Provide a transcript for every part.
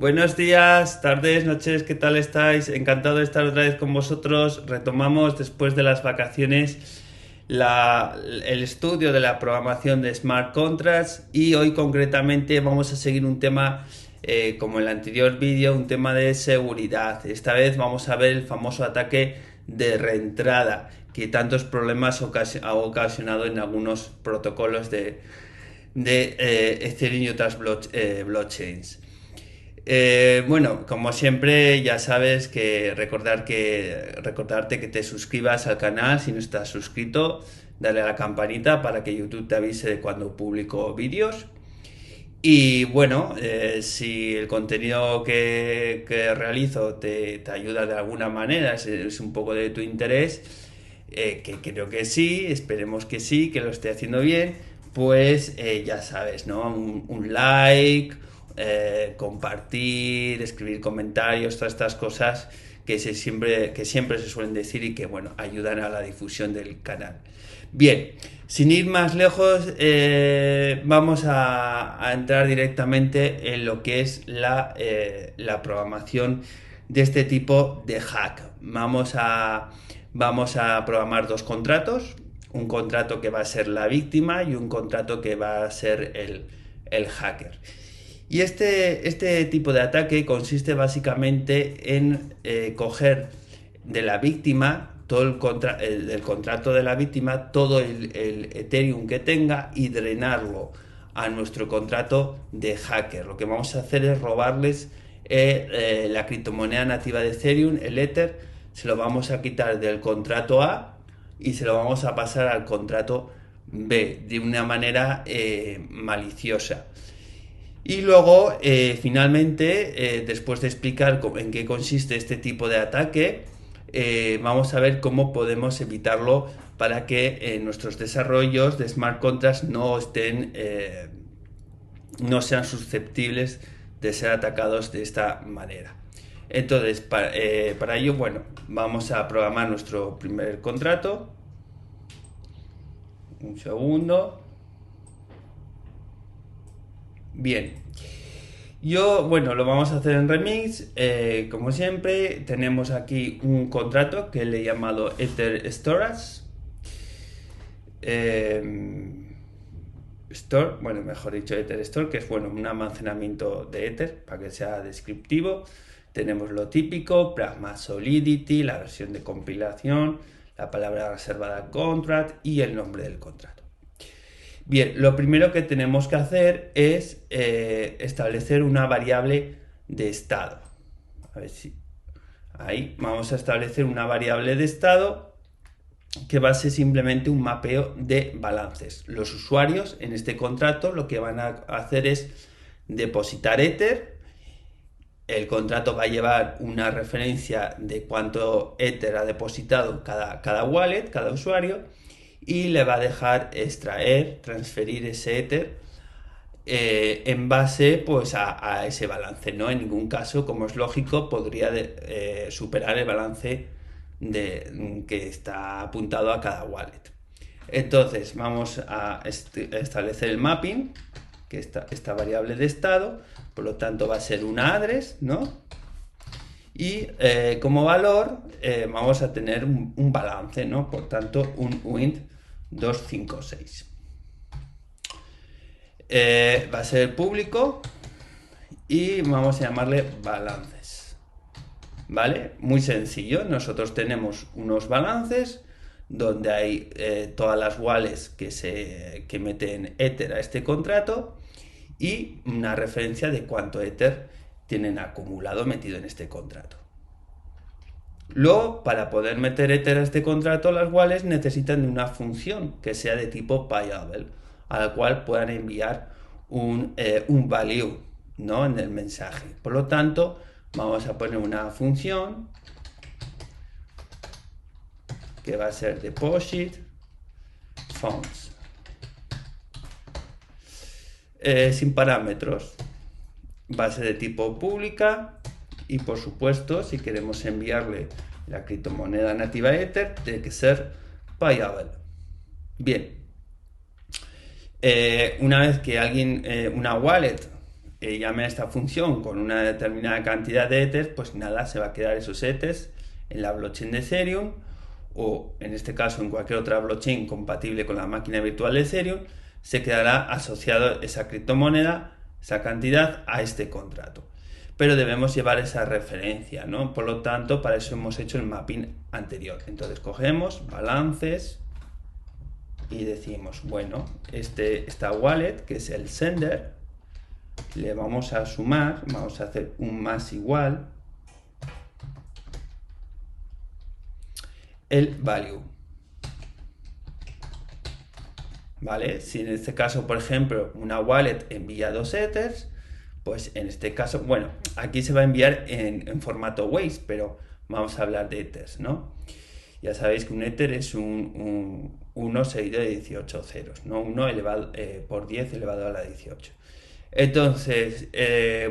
Buenos días, tardes, noches, ¿qué tal estáis? Encantado de estar otra vez con vosotros. Retomamos después de las vacaciones el estudio de la programación de Smart Contracts y hoy concretamente vamos a seguir un tema como en el anterior vídeo, un tema de seguridad. Esta vez vamos a ver el famoso ataque de reentrada que tantos problemas ha ocasionado en algunos protocolos de Ethereum y otras blockchains. Bueno, como siempre, ya sabes que recordarte que te suscribas al canal si no estás suscrito, dale a la campanita para que YouTube te avise de cuando publico vídeos. Y bueno, si el contenido que realizo te ayuda de alguna manera, es un poco de tu interés, que creo que sí, esperemos que sí, que lo esté haciendo bien, pues ya sabes, ¿no? Un like, compartir, escribir comentarios, todas estas cosas que siempre se suelen decir y que, bueno, ayudan a la difusión del canal. Bien, sin ir más lejos, vamos a entrar directamente en lo que es la programación de este tipo de hack. Vamos a programar dos contratos, un contrato que va a ser la víctima y un contrato que va a ser el hacker. Y este tipo de ataque consiste básicamente en coger de la víctima todo el contrato de la víctima, todo el Ethereum que tenga y drenarlo a nuestro contrato de hacker. Lo que vamos a hacer es robarles la criptomoneda nativa de Ethereum, el Ether, se lo vamos a quitar del contrato A y se lo vamos a pasar al contrato B de una manera maliciosa. Y luego, finalmente, después de explicar en qué consiste este tipo de ataque, vamos a ver cómo podemos evitarlo para que nuestros desarrollos de smart contracts no sean susceptibles de ser atacados de esta manera. Entonces, para ello, bueno, vamos a programar nuestro primer contrato. Un segundo. Bien. Bueno, lo vamos a hacer en Remix. Como siempre, tenemos aquí un contrato que le he llamado Ether Storage. Store, bueno, mejor dicho, Ether Store, que es bueno, un almacenamiento de Ether para que sea descriptivo. Tenemos lo típico, Plasma Solidity, la versión de compilación, la palabra reservada contract y el nombre del contrato. Bien, lo primero que tenemos que hacer es establecer una variable de estado. A ver si ahí vamos a establecer una variable de estado que va a ser simplemente un mapeo de balances. Los usuarios en este contrato lo que van a hacer es depositar Ether. El contrato va a llevar una referencia de cuánto Ether ha depositado cada wallet, cada usuario, y le va a dejar transferir ese Ether en base pues a ese balance. No en ningún caso, como es lógico, podría superar el balance que está apuntado a cada wallet. Entonces vamos a establecer el mapping, que esta variable de estado, por lo tanto va a ser una address, ¿no? Y como valor vamos a tener un balance, ¿no? Por tanto, un UINT 256. Va a ser público y vamos a llamarle balances. ¿Vale? Muy sencillo. Nosotros tenemos unos balances donde hay todas las wallets que meten Ether a este contrato y una referencia de cuánto Ether tienen acumulado metido en este contrato. Luego, para poder meter Ether a este contrato, las wallets necesitan de una función que sea de tipo payable, a la cual puedan enviar un value, ¿no? En el mensaje. Por lo tanto, vamos a poner una función que va a ser deposit funds. Sin parámetros. Va a ser de tipo pública y, por supuesto, si queremos enviarle la criptomoneda nativa Ether, tiene que ser payable. Bien. Una vez que una wallet llamen a esta función con una determinada cantidad de ethers, pues nada, se va a quedar esos ethers en la blockchain de Ethereum, o en este caso en cualquier otra blockchain compatible con la máquina virtual de Ethereum, se quedará asociado esa criptomoneda, esa cantidad, a este contrato. Pero debemos llevar esa referencia, ¿no? Por lo tanto, para eso hemos hecho el mapping anterior. Entonces cogemos balances y decimos, bueno, esta wallet, que es el sender, le vamos a sumar, vamos a hacer un más igual el value. ¿Vale? Si en este caso, por ejemplo, una wallet envía 2 ethers, pues en este caso, bueno, aquí se va a enviar en formato Waves, pero vamos a hablar de ethers, ¿no? Ya sabéis que un ether es un 1 seguido de 18 ceros, ¿no? 1 elevado, por 10 elevado a la 18. Entonces,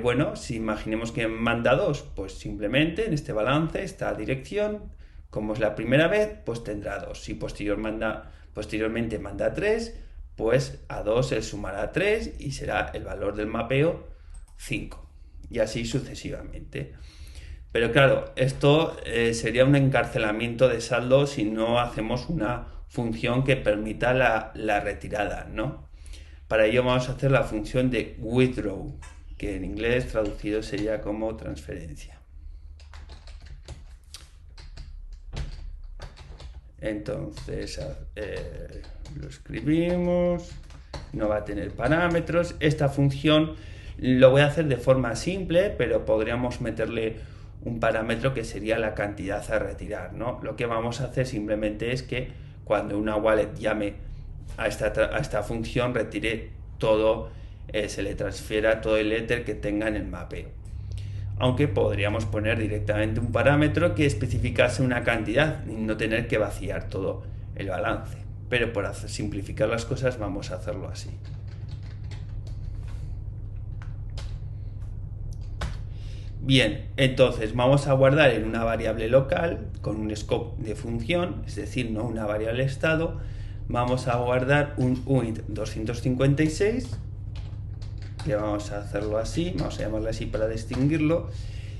bueno, si imaginemos que manda 2, pues simplemente en este balance, esta dirección, como es la primera vez, pues tendrá 2. Si posteriormente manda 3, pues a 2 se sumará 3 y será el valor del mapeo 5. Y así sucesivamente. Pero claro, esto sería un encarcelamiento de saldo si no hacemos una función que permita la retirada, ¿no? Para ello vamos a hacer la función de withdraw, que en inglés traducido sería como transferencia. Entonces lo escribimos, no va a tener parámetros. Esta función lo voy a hacer de forma simple, pero podríamos meterle un parámetro que sería la cantidad a retirar, ¿no? Lo que vamos a hacer simplemente es que cuando una wallet llame a esta función, retire todo, se le transfiera todo el ether que tenga en el mapeo. Aunque podríamos poner directamente un parámetro que especificase una cantidad y no tener que vaciar todo el balance. Pero por simplificar las cosas vamos a hacerlo así. Bien, entonces vamos a guardar en una variable local con un scope de función, es decir, no una variable estado. Vamos a guardar un uint 256, que vamos a hacerlo así, vamos a llamarlo así para distinguirlo,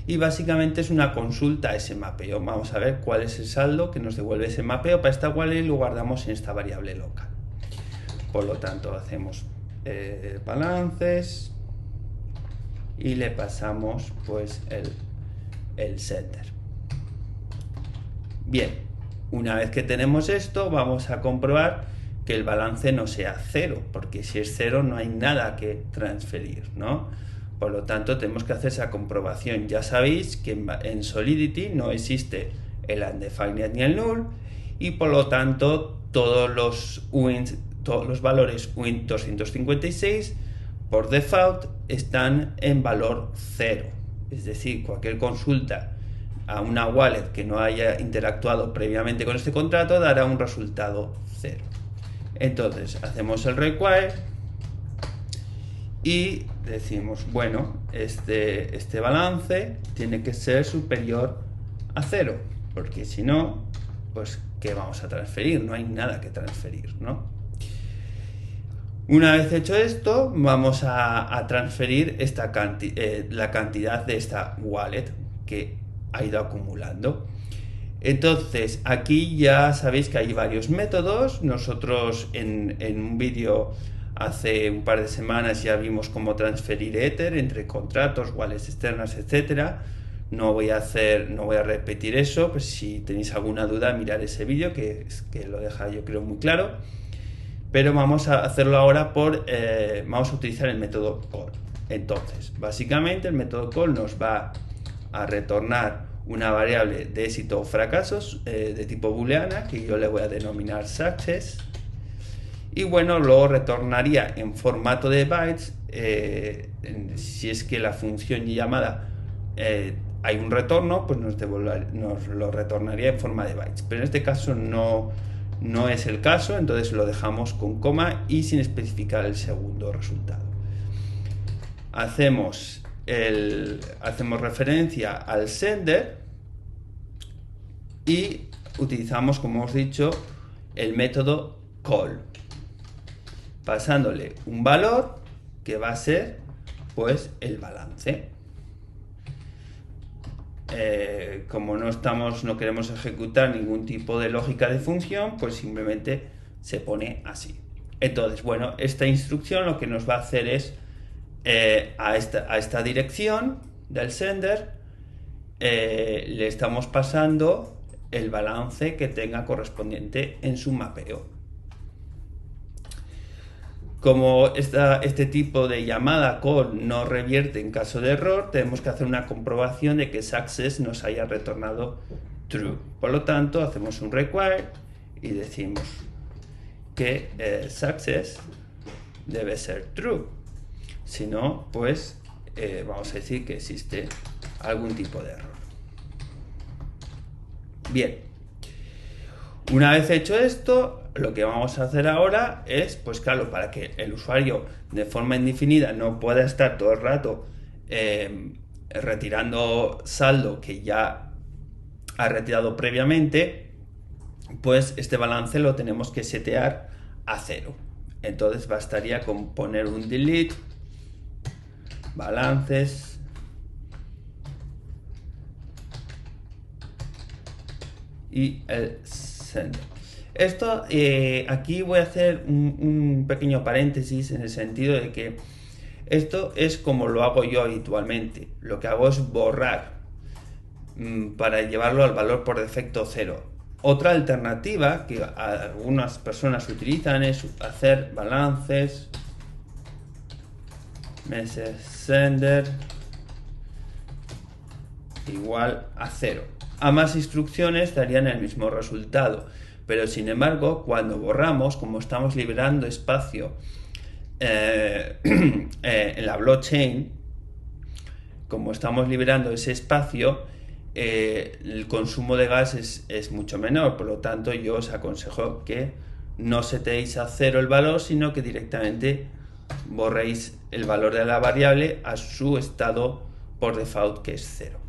y básicamente es una consulta a ese mapeo. Vamos a ver cuál es el saldo que nos devuelve ese mapeo para esta wallet y lo guardamos en esta variable local. Por lo tanto, hacemos balances y le pasamos pues el sender. Bien, una vez que tenemos esto, vamos a comprobar que el balance no sea 0, porque si es 0 no hay nada que transferir, ¿no? Por lo tanto, tenemos que hacer esa comprobación. Ya sabéis que en Solidity no existe el undefined ni el null, y por lo tanto todos los valores uint 256 por default están en valor 0. Es decir, cualquier consulta a una wallet que no haya interactuado previamente con este contrato dará un resultado 0. Entonces hacemos el require y decimos, bueno, este balance tiene que ser superior a 0, porque si no, pues ¿qué vamos a transferir? No hay nada que transferir, ¿no? Una vez hecho esto, vamos a transferir la cantidad de esta wallet que ha ido acumulando. Entonces, aquí ya sabéis que hay varios métodos. Nosotros en un vídeo hace un par de semanas ya vimos cómo transferir Ether entre contratos, wallets externas, etcétera. No voy a repetir eso, pues si tenéis alguna duda, mirad ese vídeo que lo deja, yo creo, muy claro. Pero vamos a hacerlo ahora vamos a utilizar el método call. Entonces, básicamente el método call nos va a retornar una variable de éxito o fracasos de tipo booleana, que yo le voy a denominar success, y bueno, luego retornaría en formato de bytes. Si es que la función llamada hay un retorno, pues nos lo retornaría en forma de bytes, pero en este caso no es el caso, entonces lo dejamos con coma y sin especificar el segundo resultado. Hacemos referencia al sender y utilizamos, como hemos dicho, el método call, pasándole un valor que va a ser pues el balance. Como no queremos ejecutar ningún tipo de lógica de función, pues simplemente se pone así. Entonces, bueno, esta instrucción lo que nos va a hacer es a esta dirección del sender le estamos pasando el balance que tenga correspondiente en su mapeo. Como este tipo de llamada call no revierte en caso de error, tenemos que hacer una comprobación de que success nos haya retornado true. Por lo tanto, hacemos un require y decimos que success debe ser true. Si no, pues vamos a decir que existe algún tipo de error. Bien, una vez hecho esto, lo que vamos a hacer ahora es, pues claro, para que el usuario de forma indefinida no pueda estar todo el rato retirando saldo que ya ha retirado previamente, pues este balance lo tenemos que setear a 0. Entonces bastaría con poner un delete, balances, y el sender. Esto, aquí voy a hacer un pequeño paréntesis en el sentido de que esto es como lo hago yo habitualmente. Lo que hago es borrar para llevarlo al valor por defecto 0. Otra alternativa que algunas personas utilizan es hacer balances, message sender igual a 0. Ambas instrucciones darían el mismo resultado, pero sin embargo, cuando borramos, como estamos liberando espacio en la blockchain, como estamos liberando ese espacio, el consumo de gas es mucho menor. Por lo tanto, yo os aconsejo que no setéis a 0 el valor, sino que directamente borréis el valor de la variable a su estado por default, que es 0.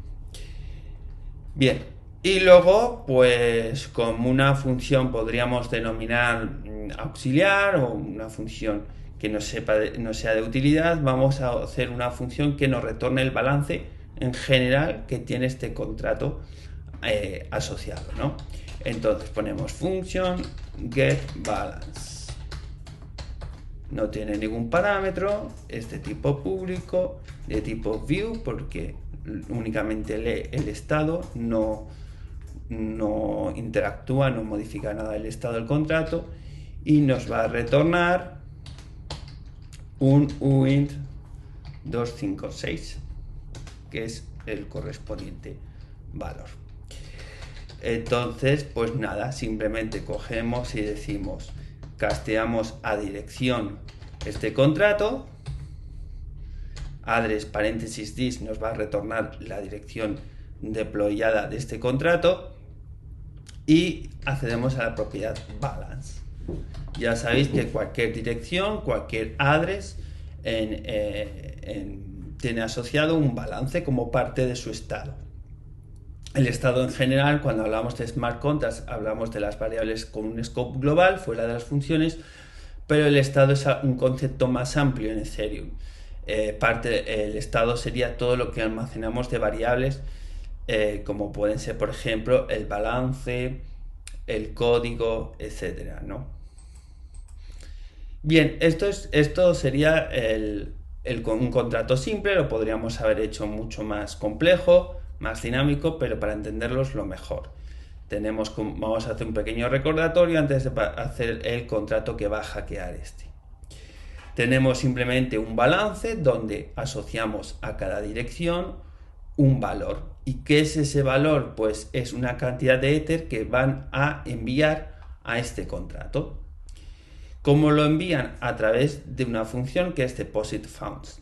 Bien, y luego, pues como una función podríamos denominar auxiliar o una función que no sea de utilidad, vamos a hacer una función que nos retorne el balance en general que tiene este contrato asociado, ¿no? Entonces ponemos function getBalance. No tiene ningún parámetro, es de tipo público, de tipo view, porque únicamente lee el estado, no interactúa, no modifica nada el estado del contrato, y nos va a retornar un uint 256, que es el correspondiente valor. Entonces, pues nada, simplemente cogemos y decimos, casteamos a dirección este contrato, address paréntesis this nos va a retornar la dirección deployada de este contrato y accedemos a la propiedad balance. Ya sabéis que cualquier dirección, cualquier address tiene asociado un balance como parte de su estado. El estado en general, cuando hablamos de smart contracts, hablamos de las variables con un scope global, fuera de las funciones, pero el estado es un concepto más amplio en Ethereum. El estado sería todo lo que almacenamos de variables, como pueden ser, por ejemplo, el balance, el código, etcétera, ¿no? Bien, esto sería un contrato simple. Lo podríamos haber hecho mucho más complejo, más dinámico, pero para entenderlos lo mejor. Vamos a hacer un pequeño recordatorio antes de hacer el contrato que va a hackear este. Tenemos simplemente un balance donde asociamos a cada dirección un valor. ¿Y qué es ese valor? Pues es una cantidad de Ether que van a enviar a este contrato. ¿Cómo lo envían? A través de una función que es deposit funds,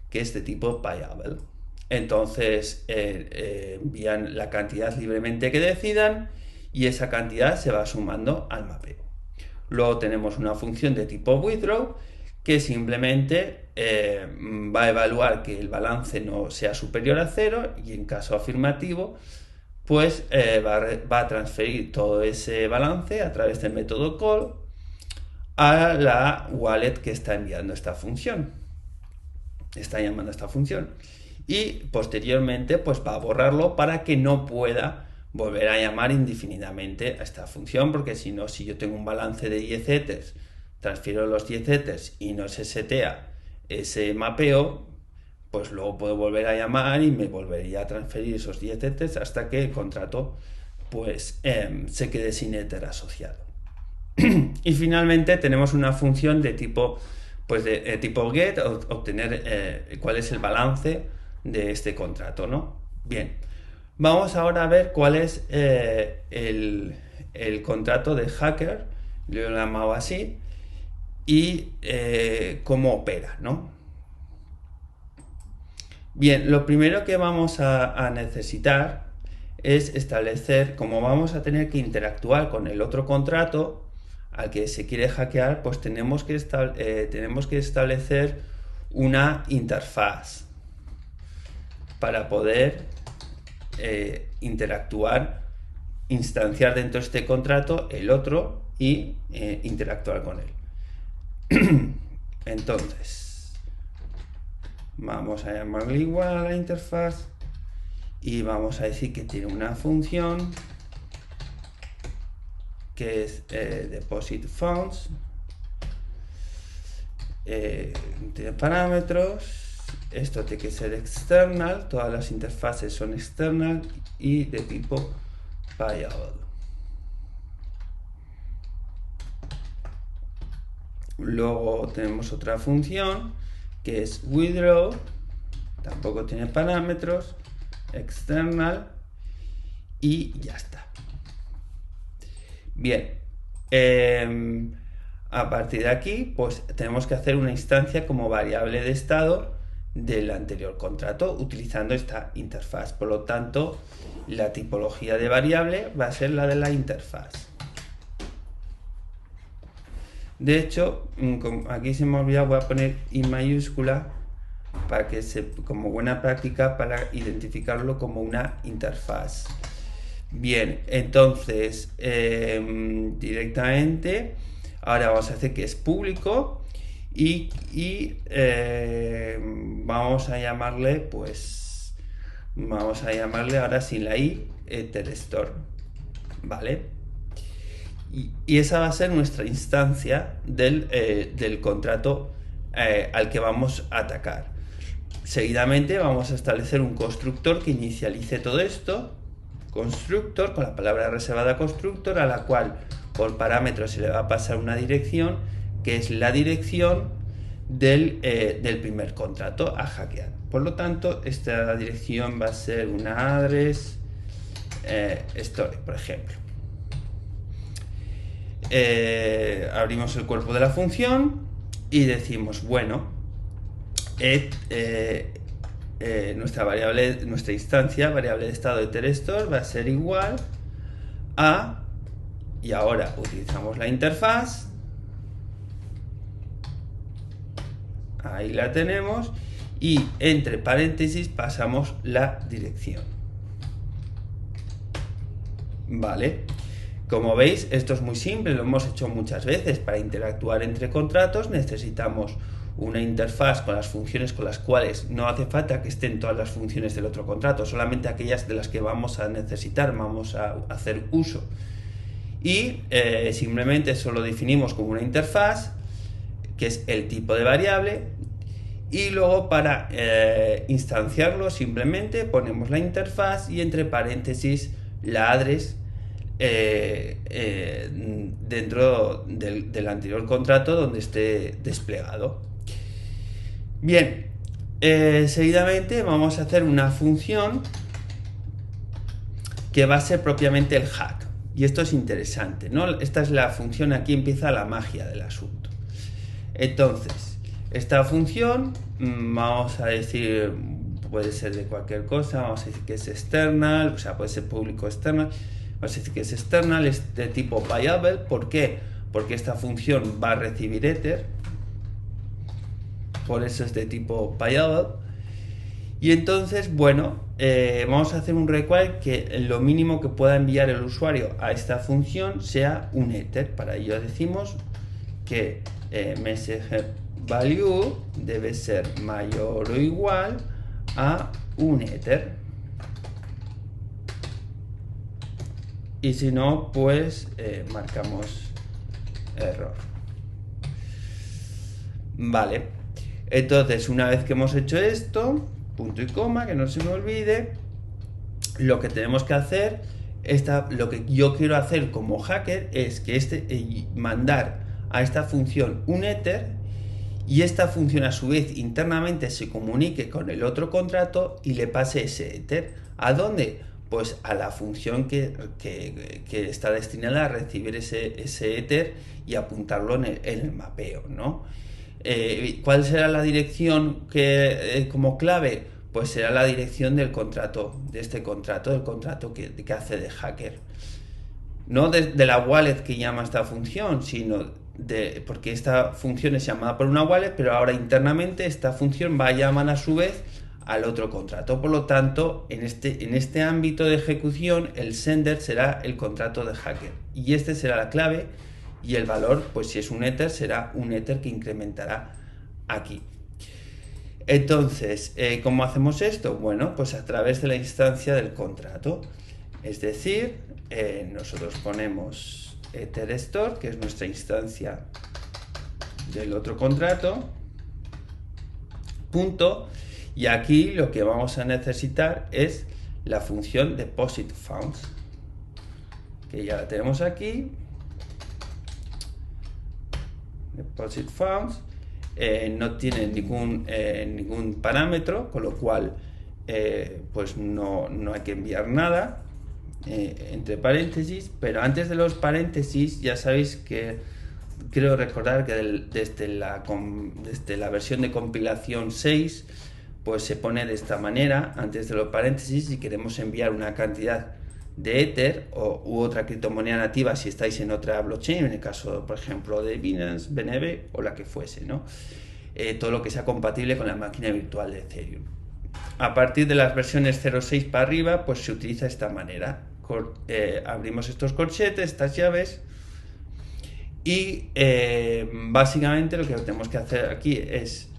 que es de tipo payable. Entonces envían la cantidad libremente que decidan y esa cantidad se va sumando al mapeo. Luego tenemos una función de tipo withdraw que simplemente va a evaluar que el balance no sea superior a 0 y en caso afirmativo pues va a transferir todo ese balance a través del método call a la wallet que está enviando esta función. está llamando a esta función. Y posteriormente pues va a borrarlo para que no pueda volver a llamar indefinidamente a esta función, porque si no, si yo tengo un balance de 10 ethers, transfiero los 10 ethers y no se setea ese mapeo, pues luego puedo volver a llamar y me volvería a transferir esos 10 ethers hasta que el contrato pues se quede sin ether asociado. Y finalmente tenemos una función de tipo pues de tipo get, obtener cuál es el balance de este contrato, ¿no? Bien, vamos ahora a ver cuál es el contrato de hacker, lo he llamado así, y cómo opera, ¿no? Bien, lo primero que vamos a necesitar es establecer, como vamos a tener que interactuar con el otro contrato al que se quiere hackear, pues tenemos que establecer una interfaz para poder interactuar, instanciar dentro de este contrato el otro y interactuar con él. Entonces, vamos a llamarle igual a la interfaz y vamos a decir que tiene una función que es deposit funds, tiene parámetros, esto tiene que ser external, todas las interfaces son external y de tipo payable. Luego tenemos otra función que es withdraw, tampoco tiene parámetros, external y ya está. Bien, a partir de aquí pues tenemos que hacer una instancia como variable de estado del anterior contrato utilizando esta interfaz. Por lo tanto, la tipología de variable va a ser la de la interfaz. De hecho, aquí se me ha olvidado, voy a poner I mayúscula para que como buena práctica para identificarlo como una interfaz. Bien, entonces directamente ahora vamos a hacer que es público y vamos a llamarle ahora sin la i etherstore, ¿vale? Y esa va a ser nuestra instancia del contrato al que vamos a atacar. Seguidamente vamos a establecer un constructor que inicialice todo esto, constructor con la palabra reservada constructor, a la cual por parámetros se le va a pasar una dirección que es la dirección del primer contrato a hackear. Por lo tanto, esta dirección va a ser una address story, por ejemplo. Abrimos el cuerpo de la función y decimos, bueno, nuestra instancia variable de estado etherstore va a ser igual a, y ahora utilizamos la interfaz, ahí la tenemos, y entre paréntesis pasamos la dirección, ¿vale? Como veis, esto es muy simple, lo hemos hecho muchas veces. Para interactuar entre contratos necesitamos una interfaz con las funciones con las cuales no hace falta que estén todas las funciones del otro contrato, solamente aquellas de las que vamos a necesitar, vamos a hacer uso. Y simplemente eso lo definimos como una interfaz, que es el tipo de variable, y luego para instanciarlo simplemente ponemos la interfaz y entre paréntesis la address dentro del anterior contrato donde esté desplegado. Bien, seguidamente vamos a hacer una función que va a ser propiamente el hack, y esto es interesante, ¿no? Esta es la función, aquí empieza la magia del asunto. Entonces, esta función vamos a decir, puede ser de cualquier cosa, vamos a decir que es external, o sea, puede ser público external. Vamos a decir que es external, es de tipo payable. ¿Por qué? Porque esta función va a recibir ether, por eso es de tipo payable. Y entonces, bueno, vamos a hacer un require que lo mínimo que pueda enviar el usuario a esta función sea un ether. Para ello decimos que message value debe ser mayor o igual a un Ether. Y si no, pues marcamos error. Vale, entonces una vez que hemos hecho esto, punto y coma, que no se me olvide, lo que tenemos que hacer, lo que yo quiero hacer como hacker es que mandar a esta función un Ether, y esta función a su vez internamente se comunique con el otro contrato y le pase ese Ether. ¿A dónde? Pues a la función que está destinada a recibir ese Ether y apuntarlo en el mapeo, ¿no? ¿Cuál será la dirección como clave? Pues será la dirección del contrato, del contrato que hace de hacker. No de la wallet que llama esta función, sino porque esta función es llamada por una wallet, pero ahora internamente esta función va a llamar a su vez al otro contrato. Por lo tanto, en este ámbito de ejecución, el sender será el contrato de hacker. Y este será la clave, y el valor, pues si es un Ether, será un Ether que incrementará aquí. Entonces, ¿cómo hacemos esto? Bueno, pues a través de la instancia del contrato. Es decir, nosotros ponemos Ether Store, que es nuestra instancia del otro contrato, punto, y aquí lo que vamos a necesitar es la función deposit funds, que ya la tenemos aquí. Deposit funds no tiene ningún parámetro, con lo cual pues no hay que enviar nada entre paréntesis, pero antes de los paréntesis ya sabéis que creo recordar que desde la versión de compilación 6 pues se pone de esta manera antes de los paréntesis si queremos enviar una cantidad de Ether u otra criptomoneda nativa si estáis en otra blockchain, en el caso por ejemplo de Binance, BNB o la que fuese, ¿no? Todo lo que sea compatible con la máquina virtual de Ethereum. A partir de las versiones 0.6 para arriba pues se utiliza de esta manera. Abrimos estos corchetes, estas llaves, y básicamente lo que tenemos que hacer aquí es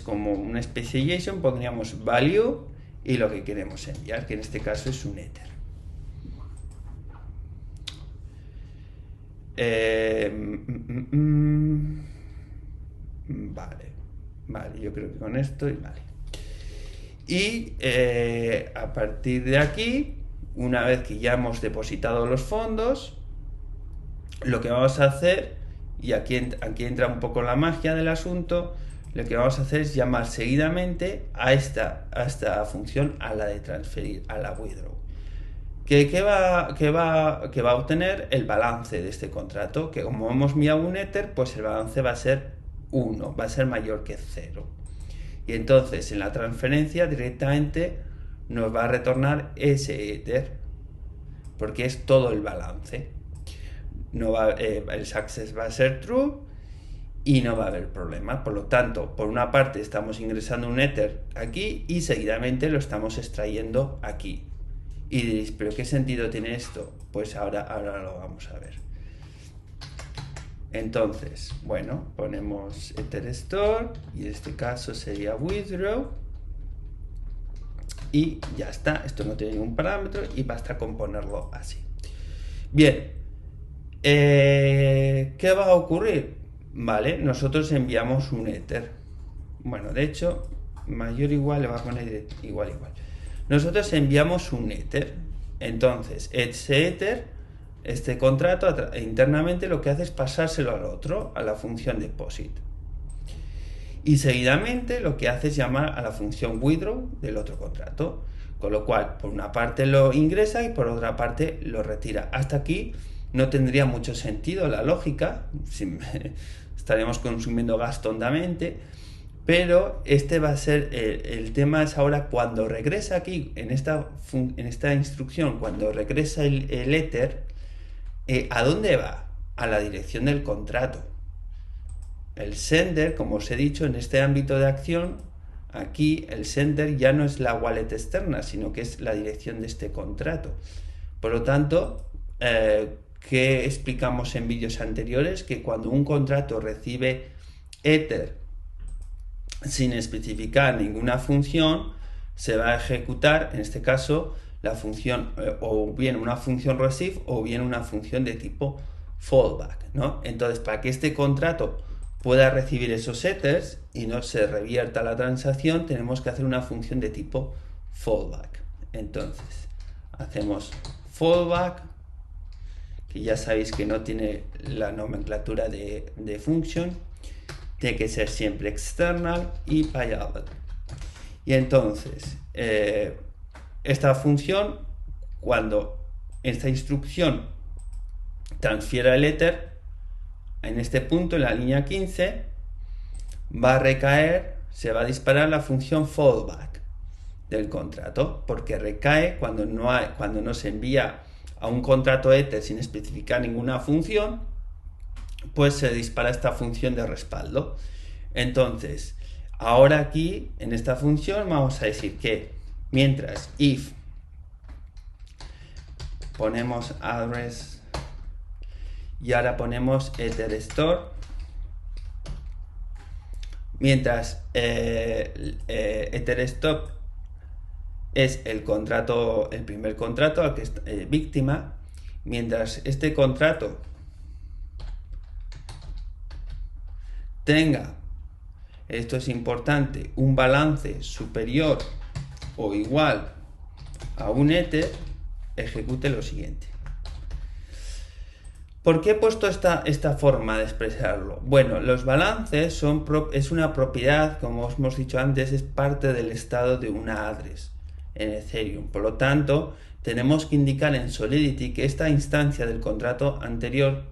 como una speciation, pondríamos value y lo que queremos enviar, que en este caso es un Ether. Vale, yo creo que con esto vale. Y a partir de aquí, una vez que ya hemos depositado los fondos, lo que vamos a hacer, y aquí entra un poco la magia del asunto, lo que vamos a hacer es llamar seguidamente a esta función, a la de transferir, a la withdraw. ¿Qué va a obtener? El balance de este contrato, que como hemos enviado un Ether, pues el balance va a ser 1, va a ser mayor que 0. Y entonces en la transferencia directamente nos va a retornar ese Ether, porque es todo el balance. El success va a ser true y no va a haber problema. Por lo tanto, por una parte estamos ingresando un Ether aquí y seguidamente lo estamos extrayendo aquí. Y diréis, ¿pero qué sentido tiene esto? Pues ahora lo vamos a ver. Entonces, bueno, ponemos Ether Store y en este caso sería withdraw y ya está. Esto no tiene ningún parámetro y basta con ponerlo así. Bien, ¿qué va a ocurrir? Vale, nosotros enviamos un Ether. Bueno, de hecho, mayor o igual le va a poner igual. Nosotros enviamos un Ether. Entonces, ese Ether, este contrato internamente lo que hace es pasárselo al otro, a la función deposit. Y seguidamente lo que hace es llamar a la función withdraw del otro contrato. Con lo cual, por una parte lo ingresa y por otra parte lo retira. Hasta aquí no tendría mucho sentido la lógica. Estaríamos consumiendo gas tontamente. Pero este va a ser el tema. Es ahora cuando regresa aquí en esta instrucción, cuando regresa el Ether, ¿a dónde va? A la dirección del contrato. El sender, como os he dicho, en este ámbito de acción, aquí el sender ya no es la wallet externa, sino que es la dirección de este contrato. Por lo tanto, ¿qué explicamos en vídeos anteriores? Que cuando un contrato recibe Ether sin especificar ninguna función, se va a ejecutar, en este caso, la función, o bien una función receive o bien una función de tipo fallback, ¿no? Entonces, para que este contrato pueda recibir esos headers y no se revierta la transacción, tenemos que hacer una función de tipo fallback. Entonces, hacemos fallback, que ya sabéis que no tiene la nomenclatura de function, tiene que ser siempre external y payable. Y entonces, esta función, cuando esta instrucción transfiera el éter, en este punto, en la línea 15, va a recaer, se va a disparar la función fallback del contrato, porque recae cuando no se envía a un contrato éter sin especificar ninguna función, pues se dispara esta función de respaldo. Entonces, ahora aquí, en esta función, vamos a decir que mientras if ponemos address y ahora ponemos ether store, mientras ether stop es el contrato, el primer contrato al que es víctima, mientras este contrato tenga, esto es importante, un balance superior o igual a un ether, ejecute lo siguiente. ¿Por qué he puesto esta forma de expresarlo? Bueno, los balances es una propiedad, como os hemos dicho antes, es parte del estado de una address en Ethereum. Por lo tanto, tenemos que indicar en Solidity que esta instancia del contrato anterior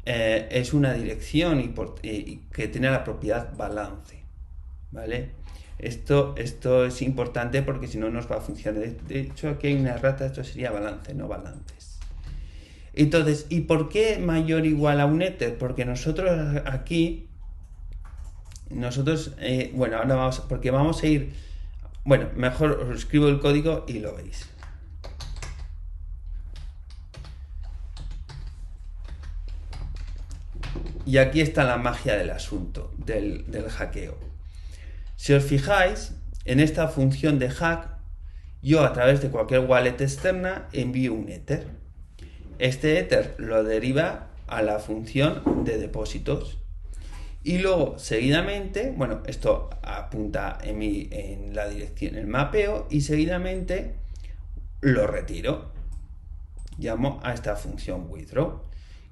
es una dirección y que tiene la propiedad balance, ¿vale? Esto es importante porque si no nos va a funcionar. De hecho, aquí hay una errata, esto sería balance, no balances. Entonces, ¿y por qué mayor o igual a un ether? Porque nosotros aquí, bueno, ahora vamos a ir, bueno, mejor os escribo el código y lo veis. Y aquí está la magia del asunto, del hackeo. Si os fijáis, en esta función de hack, yo a través de cualquier wallet externa envío un ether. Este ether lo deriva a la función de depósitos. Y luego, seguidamente, bueno, esto apunta en la dirección, el mapeo, y seguidamente lo retiro. Llamo a esta función withdraw.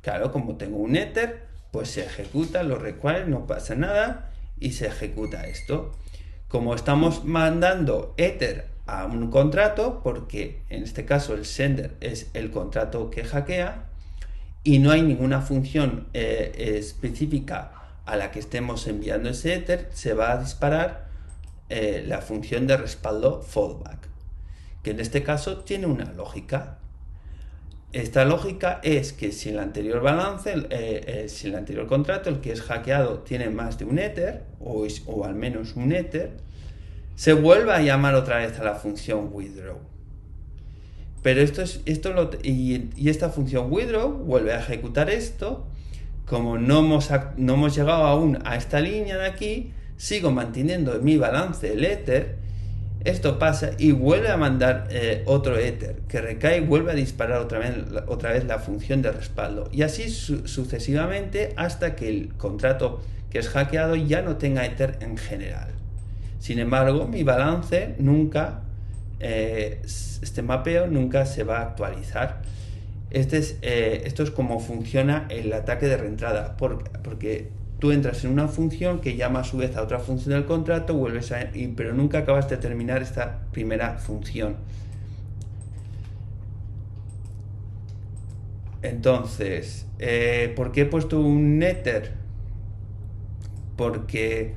Claro, como tengo un ether, pues se ejecuta, lo require, no pasa nada, y se ejecuta esto. Como estamos mandando ether a un contrato, porque en este caso el sender es el contrato que hackea, y no hay ninguna función específica a la que estemos enviando ese ether, se va a disparar la función de respaldo fallback, que en este caso tiene una lógica. Esta lógica es que si el anterior balance, si el anterior contrato, el que es hackeado, tiene más de un ether, o al menos un ether, se vuelve a llamar otra vez a la función withdraw. Pero esta función withdraw vuelve a ejecutar esto. Como no hemos llegado aún a esta línea de aquí, sigo manteniendo en mi balance el ether. Esto pasa y vuelve a mandar otro ether que recae y vuelve a disparar otra vez la función de respaldo. Y así sucesivamente hasta que el contrato que es hackeado ya no tenga ether en general. Sin embargo, mi balance nunca, este mapeo nunca se va a actualizar. Esto es como funciona el ataque de reentrada, porque tú entras en una función que llama a su vez a otra función del contrato, pero nunca acabas de terminar esta primera función. Entonces, ¿por qué he puesto un ether? Porque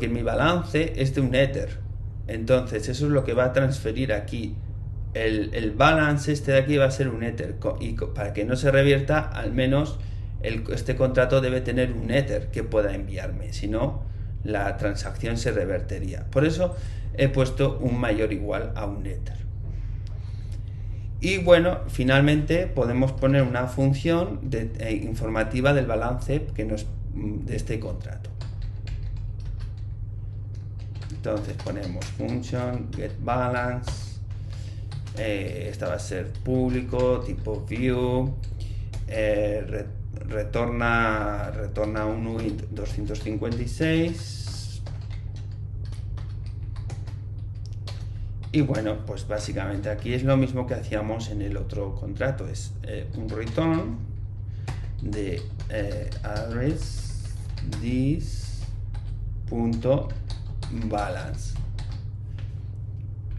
mi balance es de un ether. Entonces, eso es lo que va a transferir aquí. El balance este de aquí va a ser un ether, y para que no se revierta, al menos este contrato debe tener un ether que pueda enviarme, si no la transacción se revertiría. Por eso he puesto un mayor o igual a un ether. Y bueno, finalmente podemos poner una función informativa del balance de este contrato. Entonces ponemos function getBalance, esta va a ser público, tipo view, retorna un UID 256. Y bueno, pues básicamente aquí es lo mismo que hacíamos en el otro contrato, es un return de address this.balance,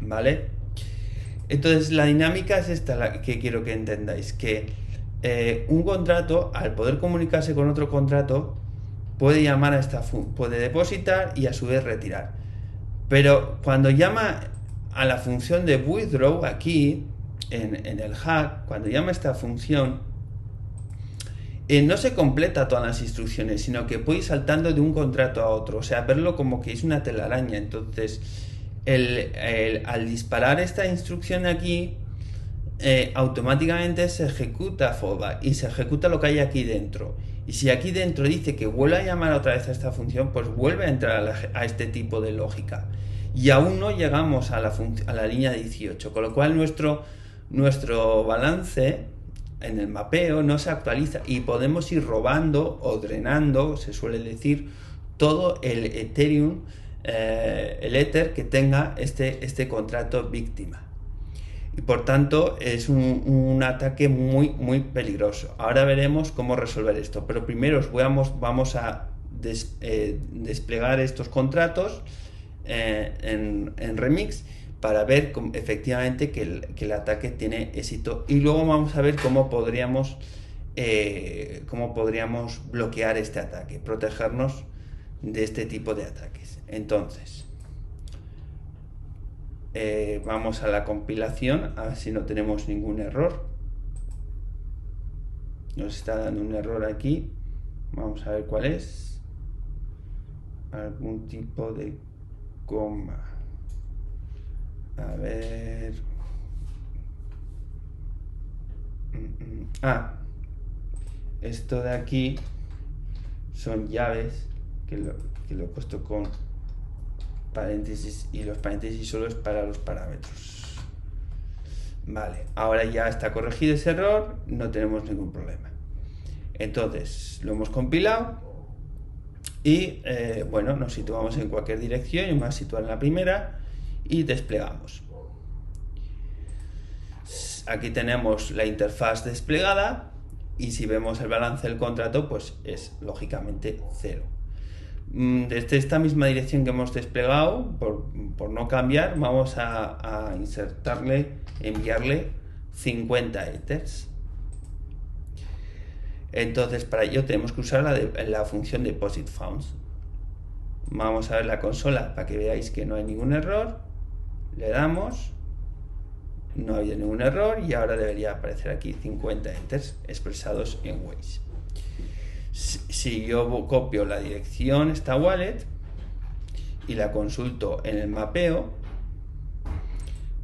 ¿vale? Entonces la dinámica es esta la que quiero que entendáis, que un contrato, al poder comunicarse con otro contrato, puede llamar a puede depositar y a su vez retirar. Pero cuando llama a la función de withdraw aquí en el hack, cuando llama esta función, no se completa todas las instrucciones, sino que puede ir saltando de un contrato a otro, o sea, verlo como que es una telaraña. Entonces, al disparar esta instrucción aquí, automáticamente se ejecuta fallback y se ejecuta lo que hay aquí dentro. Y si aquí dentro dice que vuelve a llamar otra vez a esta función, pues vuelve a entrar a este tipo de lógica. Y aún no llegamos a la línea 18, con lo cual nuestro balance en el mapeo no se actualiza y podemos ir robando o drenando, se suele decir, todo el Ethereum, el Ether que tenga este contrato víctima. Y por tanto es un ataque muy muy peligroso. Ahora veremos cómo resolver esto, pero primero vamos a desplegar estos contratos en Remix para ver efectivamente que el ataque tiene éxito, y luego vamos a ver cómo podríamos bloquear este ataque, protegernos de este tipo de ataques. Entonces vamos a la compilación a ver si no tenemos ningún error. Nos está dando un error aquí, vamos a ver cuál es. Algún tipo de coma, a ver. Esto de aquí son llaves que lo he puesto con paréntesis, y los paréntesis solo es para los parámetros. Vale, ahora ya está corregido ese error, no tenemos ningún problema. Entonces lo hemos compilado y bueno, nos situamos en cualquier dirección. Yo me voy a situar en la primera y desplegamos. Aquí tenemos la interfaz desplegada y si vemos el balance del contrato, pues es lógicamente 0. Desde esta misma dirección que hemos desplegado, por no cambiar, vamos a enviarle 50 ethers. Entonces para ello tenemos que usar la función deposit funds. Vamos a ver la consola para que veáis que no hay ningún error. Le damos, no ha habido ningún error y ahora debería aparecer aquí 50 ethers expresados en Waze. Si yo copio la dirección, esta wallet, y la consulto en el mapeo,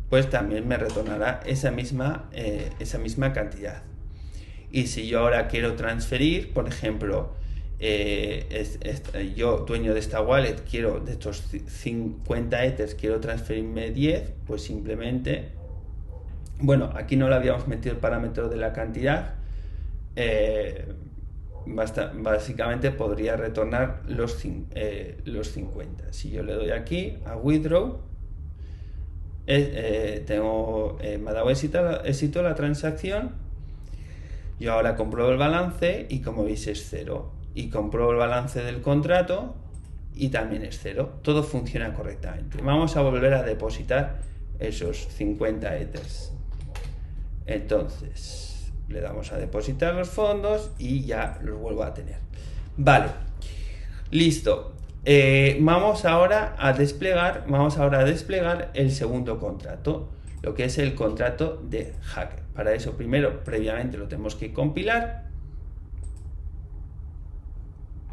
pues también me retornará esa misma cantidad. Y si yo ahora quiero transferir, por ejemplo, yo, dueño de esta wallet, quiero de estos 50 ethers, quiero transferirme 10, pues simplemente, bueno, aquí no le habíamos metido el parámetro de la cantidad, básicamente podría retornar los 50. Si yo le doy aquí a withdraw, me ha dado éxito la transacción. Yo ahora compruebo el balance y como veis es 0, y compruebo el balance del contrato y también es 0. Todo funciona correctamente. Vamos a volver a depositar esos 50 ethers. Entonces le damos a depositar los fondos y ya los vuelvo a tener. Vale, listo. Vamos ahora a desplegar el segundo contrato, lo que es el contrato de Hacker. Para eso previamente lo tenemos que compilar.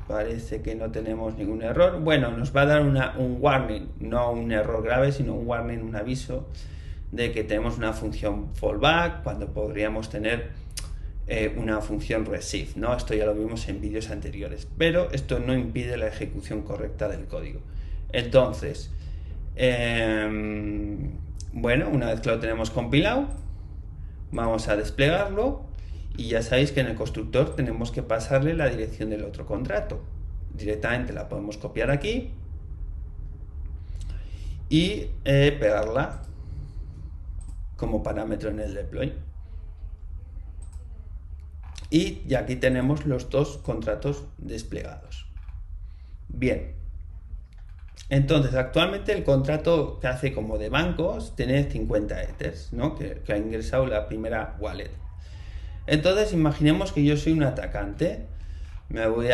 Parece que no tenemos ningún error. Bueno, nos va a dar un warning, no un error grave, sino un warning, un aviso de que tenemos una función fallback cuando podríamos tener una función receive, ¿no? Esto ya lo vimos en vídeos anteriores, pero esto no impide la ejecución correcta del código. Entonces, bueno, una vez que lo tenemos compilado, vamos a desplegarlo y ya sabéis que en el constructor tenemos que pasarle la dirección del otro contrato. Directamente la podemos copiar aquí y pegarla como parámetro en el deploy. Y ya aquí tenemos los dos contratos desplegados. Bien. Entonces, actualmente el contrato que hace como de bancos tiene 50 ethers, ¿no? que ha ingresado la primera wallet. Entonces, imaginemos que yo soy un atacante. Me voy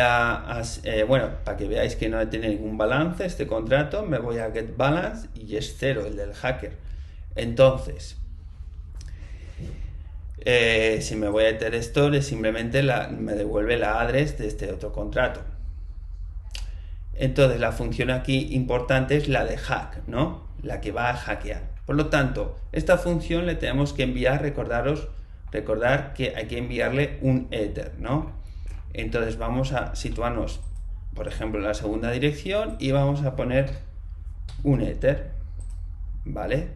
bueno, para que veáis que no tiene ningún balance este contrato, me voy a get balance y es 0 el del hacker. Entonces, si me voy a Etherstore, simplemente me devuelve la address de este otro contrato. Entonces la función aquí importante es la de hack, ¿no? La que va a hackear. Por lo tanto, esta función le tenemos que enviar, recordar que hay que enviarle un ether, ¿no? Entonces vamos a situarnos, por ejemplo, en la segunda dirección y vamos a poner un ether, ¿vale?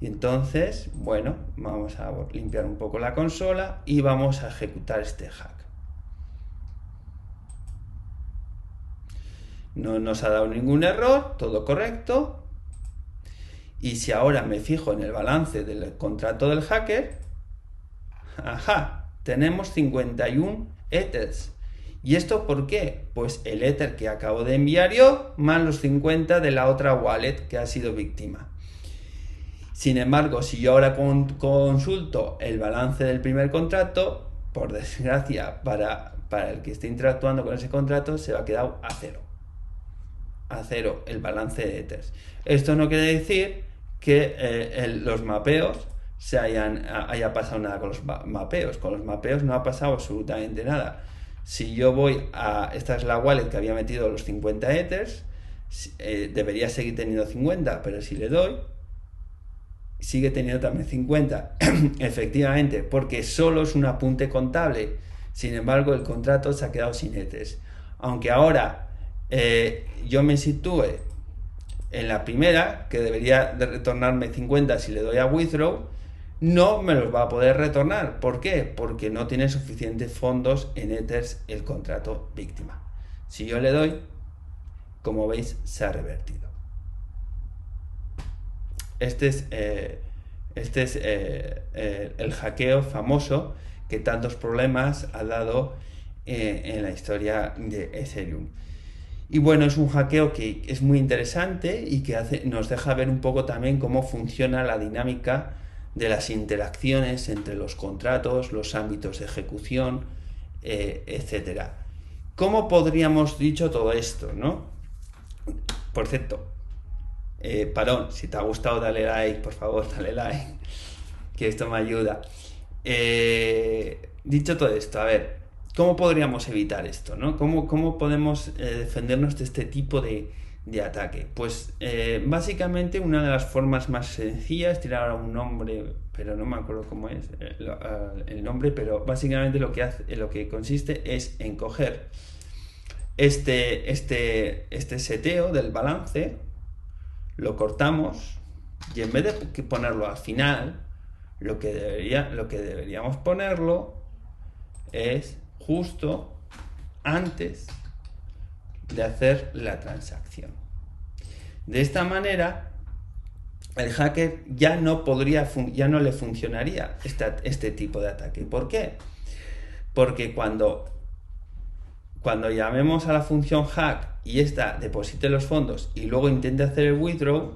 Y entonces, bueno, vamos a limpiar un poco la consola y vamos a ejecutar este hack. No nos ha dado ningún error, todo correcto. Y si ahora me fijo en el balance del contrato del hacker, ¡ajá! Tenemos 51 ethers. ¿Y esto por qué? Pues el ether que acabo de enviar yo, más los 50 de la otra wallet que ha sido víctima. Sin embargo, si yo ahora consulto el balance del primer contrato, por desgracia, para el que esté interactuando con ese contrato, se va a quedar a cero. A cero el balance de ethers. Esto no quiere decir que los mapeos haya pasado nada con los mapeos. Con los mapeos no ha pasado absolutamente nada. Si yo voy esta es la wallet que había metido los 50 ethers, debería seguir teniendo 50, pero si le doy, sigue teniendo también 50. Efectivamente, porque solo es un apunte contable. Sin embargo, el contrato se ha quedado sin ethers. Aunque ahora yo me sitúe en la primera, que debería de retornarme 50 si le doy a withdraw, no me los va a poder retornar. ¿Por qué? Porque no tiene suficientes fondos en ethers el contrato víctima. Si yo le doy, como veis, se ha revertido. Este es el hackeo famoso que tantos problemas ha dado en la historia de Ethereum. Y bueno, es un hackeo que es muy interesante y que nos deja ver un poco también cómo funciona la dinámica de las interacciones entre los contratos, los ámbitos de ejecución, etcétera. ¿Cómo podríamos dicho todo esto, no? Por cierto, Parón, si te ha gustado dale like, por favor, dale like, que esto me ayuda. Dicho todo esto, a ver, ¿cómo podríamos evitar esto, no? ¿Cómo podemos defendernos de este tipo de ataque? Pues básicamente una de las formas más sencillas, tirar ahora un nombre, pero no me acuerdo cómo es el nombre, pero básicamente lo que consiste es en coger este seteo del balance, lo cortamos y en vez de ponerlo al final, lo que deberíamos ponerlo es justo antes de hacer la transacción. De esta manera, el hacker ya no le funcionaría este tipo de ataque. ¿Por qué? Porque cuando llamemos a la función hack y esta deposite los fondos y luego intente hacer el withdraw,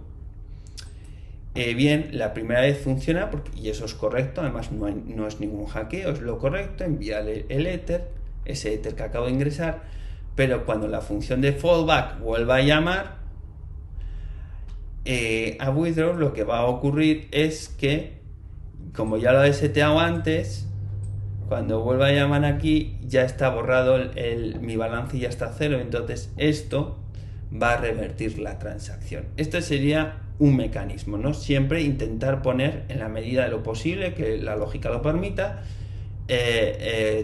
bien, la primera vez funciona y eso es correcto, además no es ningún hackeo, es lo correcto, envíale el ether, ese ether que acabo de ingresar, pero cuando la función de fallback vuelva a llamar a withdraw, lo que va a ocurrir es que, como ya lo he seteado antes, cuando vuelva a llamar aquí ya está borrado mi balance y ya está cero, entonces esto va a revertir la transacción. Esto sería un mecanismo, ¿no? Siempre intentar poner, en la medida de lo posible, que la lógica lo permita,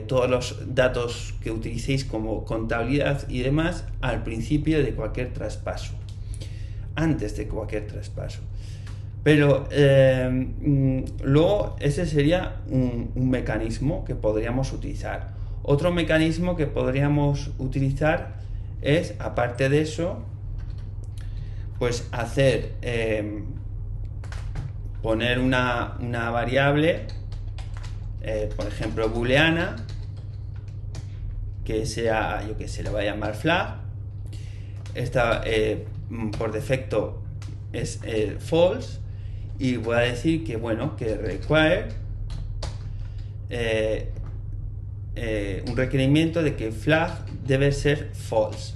todos los datos que utilicéis como contabilidad y demás al principio de cualquier traspaso, antes de cualquier traspaso. Pero luego ese sería un mecanismo que podríamos utilizar. Otro mecanismo que podríamos utilizar es, aparte de eso, pues hacer, poner una variable, por ejemplo, booleana, que sea, yo que sé, le voy a llamar flag. Esta por defecto es false, y voy a decir que, bueno, que require un requerimiento de que flag debe ser false,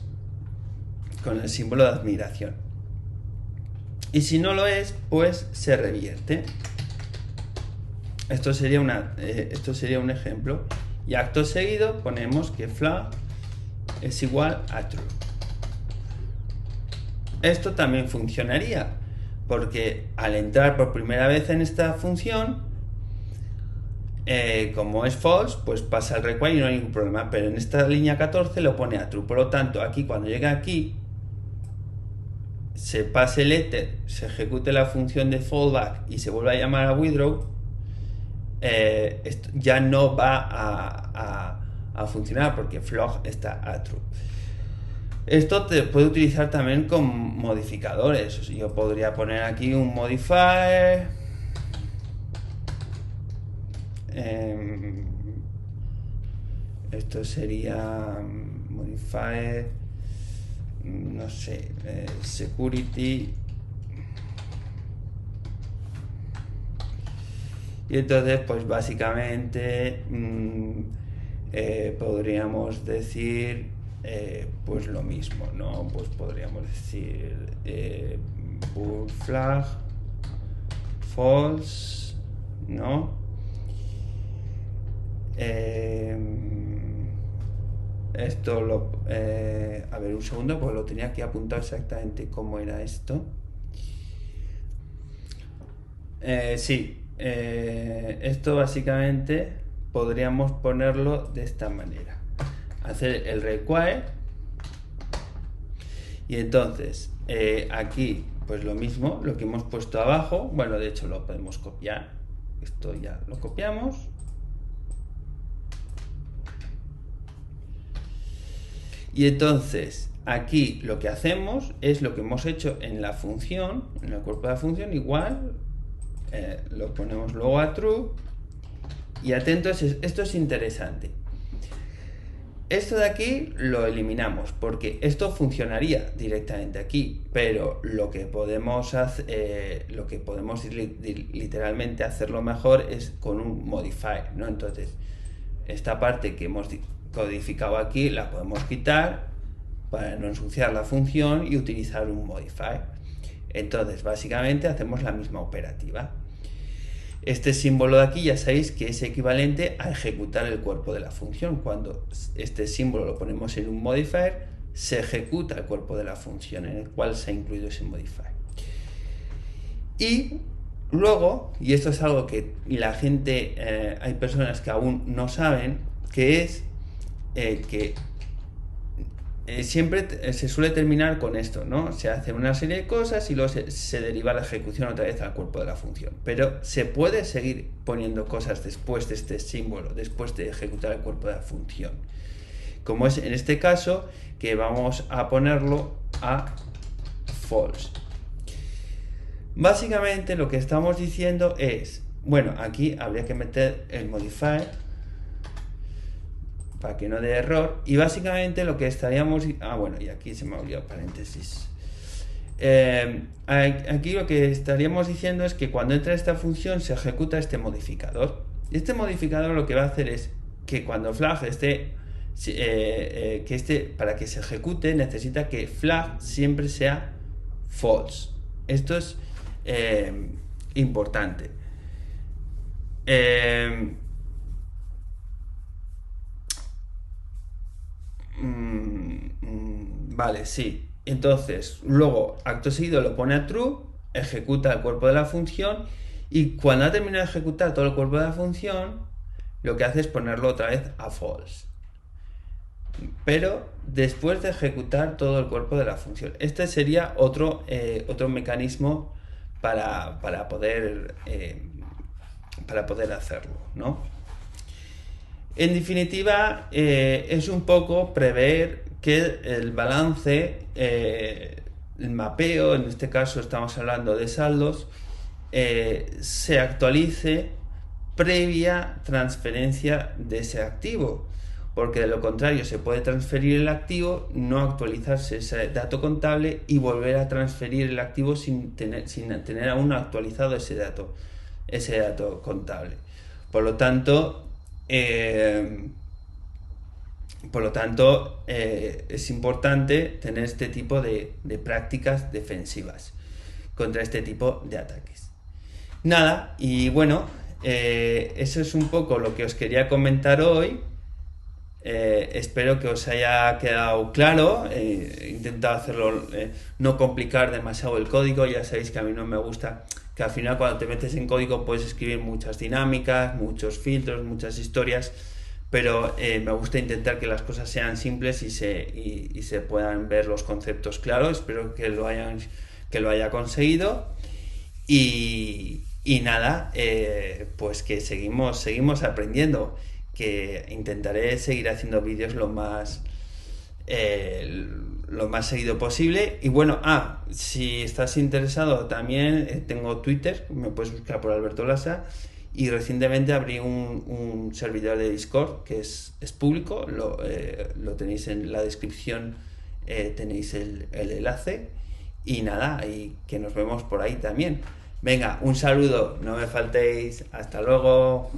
con el símbolo de admiración. Y si no lo es, pues se revierte. Esto sería un ejemplo. Y acto seguido ponemos que flag es igual a true. Esto también funcionaría, porque al entrar por primera vez en esta función, como es false, pues pasa el require y no hay ningún problema. Pero en esta línea 14 lo pone a true. Por lo tanto, aquí cuando llega aquí, se pase el ether, se ejecute la función de fallback y se vuelve a llamar a withdraw, esto ya no va a funcionar porque flag está a true. Esto te puede utilizar también con modificadores. Yo podría poner aquí un modifier, esto sería modifier, no sé, security, y entonces pues básicamente podríamos decir pues lo mismo, ¿no? Pues podríamos decir bool flag false, ¿no? Esto lo a ver, un segundo, pues lo tenía aquí apuntado exactamente cómo era esto. Sí, esto básicamente podríamos ponerlo de esta manera: hacer el require, y entonces aquí pues lo mismo, lo que hemos puesto abajo. Bueno, de hecho lo podemos copiar, esto ya lo copiamos, y entonces aquí lo que hacemos es lo que hemos hecho en la función, en el cuerpo de la función, igual lo ponemos luego a true. Y atentos, esto es interesante. Esto de aquí lo eliminamos porque esto funcionaría directamente aquí, pero lo que podemos hacer, literalmente hacerlo mejor es con un modifier, ¿no? Entonces, esta parte que hemos codificado aquí la podemos quitar para no ensuciar la función y utilizar un modifier. Entonces, básicamente hacemos la misma operativa. Este símbolo de aquí ya sabéis que es equivalente a ejecutar el cuerpo de la función. Cuando este símbolo lo ponemos en un modifier, se ejecuta el cuerpo de la función en el cual se ha incluido ese modifier. Y luego, y esto es algo que la gente, hay personas que aún no saben, que es que siempre se suele terminar con esto, ¿no? Se hace una serie de cosas y luego se deriva la ejecución otra vez al cuerpo de la función. Pero se puede seguir poniendo cosas después de este símbolo, después de ejecutar el cuerpo de la función. Como es en este caso, que vamos a ponerlo a false. Básicamente lo que estamos diciendo es, bueno, aquí habría que meter el modifier para que no dé error, y básicamente lo que estaríamos, bueno, y aquí se me ha olvidado paréntesis, aquí lo que estaríamos diciendo es que cuando entra esta función se ejecuta este modificador, y este modificador lo que va a hacer es que cuando flag esté, para que se ejecute necesita que flag siempre sea false. Esto es importante. Vale, sí. Entonces, luego, acto seguido lo pone a true, ejecuta el cuerpo de la función y cuando ha terminado de ejecutar todo el cuerpo de la función, lo que hace es ponerlo otra vez a false. Pero después de ejecutar todo el cuerpo de la función. Este sería otro mecanismo para poder hacerlo, ¿no? En definitiva, es un poco prever que el balance, el mapeo, en este caso estamos hablando de saldos, se actualice previa transferencia de ese activo, porque de lo contrario se puede transferir el activo, no actualizarse ese dato contable y volver a transferir el activo sin tener aún actualizado ese dato contable. Por lo tanto, es importante tener este tipo de prácticas defensivas contra este tipo de ataques. Nada, y bueno, eso es un poco lo que os quería comentar hoy. Espero que os haya quedado claro. He intentado hacerlo, no complicar demasiado el código. Ya sabéis que a mí no me gusta que al final cuando te metes en código puedes escribir muchas dinámicas, muchos filtros, muchas historias, pero me gusta intentar que las cosas sean simples y se puedan ver los conceptos claros. Espero que lo haya conseguido y nada, pues que seguimos aprendiendo, que intentaré seguir haciendo vídeos lo más seguido posible. Y bueno, si estás interesado también, tengo Twitter, me puedes buscar por Alberto Lasa, y recientemente abrí un servidor de Discord que es público, lo tenéis en la descripción, tenéis el enlace, y nada, y que nos vemos por ahí también. Venga, un saludo, no me faltéis, hasta luego.